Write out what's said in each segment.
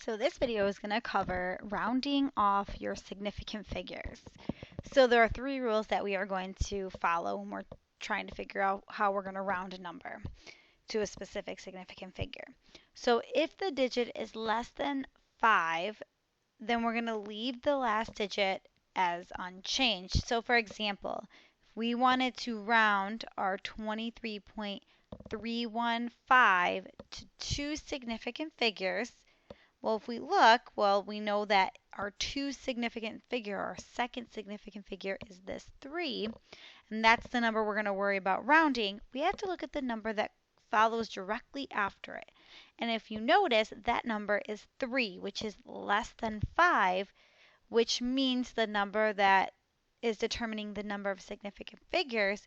So this video is going to cover rounding off your significant figures. So there are three rules that we are going to follow when we're trying to figure out how we're going to round a number to a specific significant figure. So if the digit is less than 5, then we're going to leave the last digit as unchanged. So for example, if we wanted to round our 23.315 to two significant figures, well, if we look, we know that our our second significant figure is this 3, and that's the number we're going to worry about rounding. We have to look at the number that follows directly after it. And if you notice, that number is 3, which is less than 5, which means the number that is determining the number of significant figures,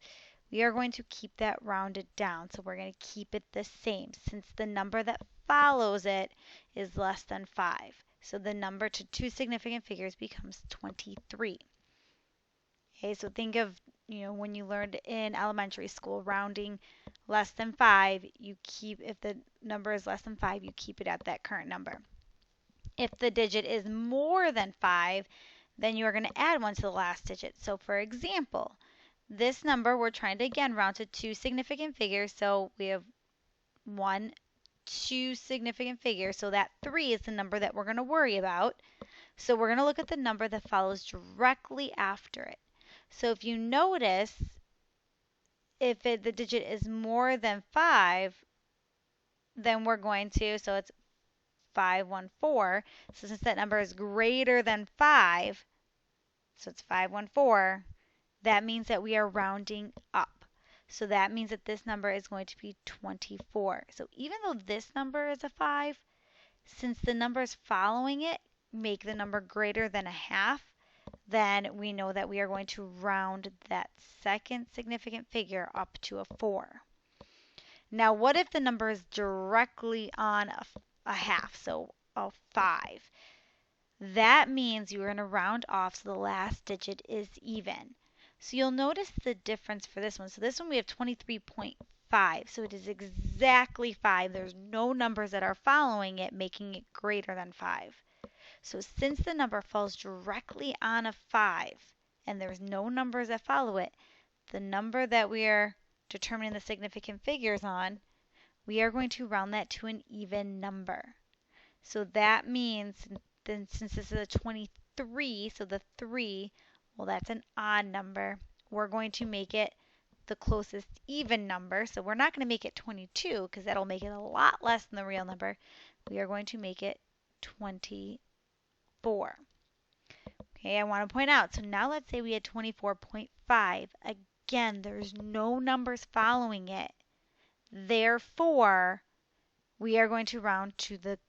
we are going to keep that rounded down. So we're going to keep it the same since the number that follows it is less than 5. So the number to two significant figures becomes 23. Okay, so think of, when you learned in elementary school, rounding less than 5, if the number is less than 5, you keep it at that current number. If the digit is more than 5, then you are going to add 1 to the last digit. So for example, this number we're trying to again round to two significant figures, so we have two significant figures, so that 3 is the number that we're going to worry about. So we're going to look at the number that follows directly after it. So if you notice, if the digit is more than 5, then we're going to, so it's 514. So since that number is greater than 5, so it's 514, that means that we are rounding up. So that means that this number is going to be 24. So even though this number is a 5, since the numbers following it make the number greater than a half, then we know that we are going to round that second significant figure up to a 4. Now, what if the number is directly on a half, so a 5? That means you're going to round off so the last digit is even. So you'll notice the difference for this one. So this one we have 23.5. So it is exactly 5. There's no numbers that are following it making it greater than 5. So since the number falls directly on a 5 and there's no numbers that follow it, the number that we are determining the significant figures on, we are going to round that to an even number. So that means, then since this is a 23, so the 3, well, that's an odd number. We're going to make it the closest even number. So we're not going to make it 22 because that'll make it a lot less than the real number. We are going to make it 24. Okay, I want to point out, so now let's say we had 24.5. Again, there's no numbers following it. Therefore, we are going to round to the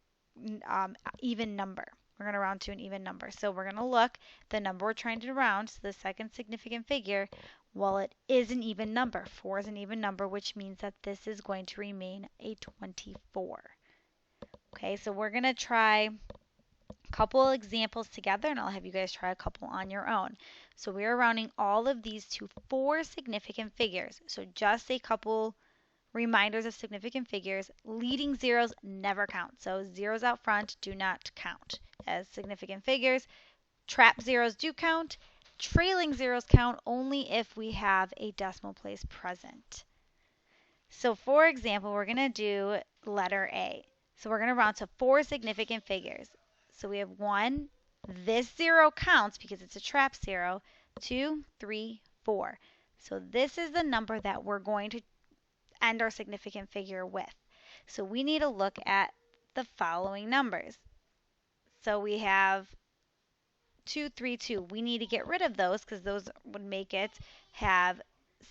even number. We're going to round to an even number. So we're going to look, the number we're trying to round, so the second significant figure, well, it is an even number. 4 is an even number, which means that this is going to remain a 24. Okay, so we're going to try a couple examples together, and I'll have you guys try a couple on your own. So we are rounding all of these to 4 significant figures. So just a couple reminders of significant figures. Leading zeros never count. So zeros out front do not count as significant figures. Trap zeros do count. Trailing zeros count only if we have a decimal place present. So for example, we're going to do letter A. So we're going to round to 4 significant figures. So we have 1. This 0 counts because it's a trap 0. 2, 3, 4. So this is the number that we're going to end our significant figure with. So we need to look at the following numbers. So we have 2, 3, 2. We need to get rid of those because those would make it have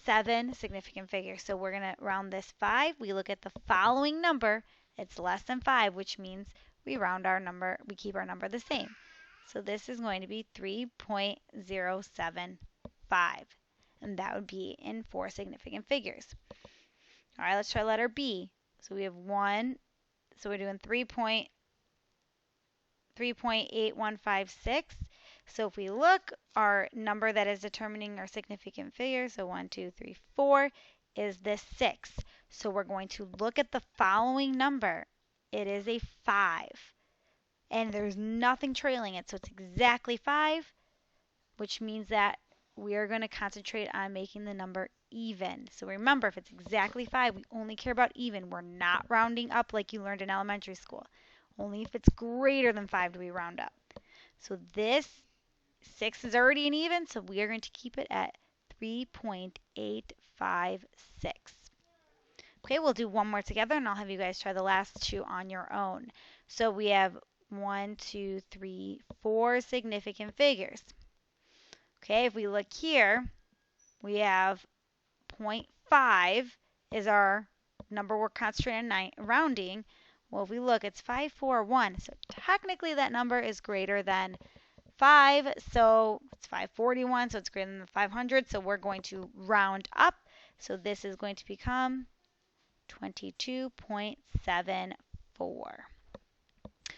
7 significant figures. So we're going to round this 5. We look at the following number. It's less than 5, which means we round our number, we keep our number the same. So this is going to be 3.075. And that would be in 4 significant figures. All right, let's try letter B. So we have 1, so we're doing 3.8156. So if we look, our number that is determining our significant figure, so 1, 2, 3, 4, is this 6. So we're going to look at the following number. It is a 5. and there's nothing trailing it, so it's exactly 5, which means that we are going to concentrate on making the number even. So remember, if it's exactly 5, we only care about even. We're not rounding up like you learned in elementary school. Only if it's greater than 5 do we round up. So this 6 is already an even, so we are going to keep it at 3.856. Okay, we'll do one more together, and I'll have you guys try the last two on your own. So we have 1, 2, 3, 4 significant figures. Okay, if we look here, we have 0.5 is our number we're concentrating on rounding. Well, if we look, it's 541. So technically that number is greater than 5. So it's 541, so it's greater than 500. So we're going to round up. So this is going to become 22.74.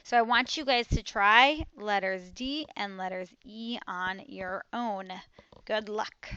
So I want you guys to try letters D and letters E on your own. Good luck.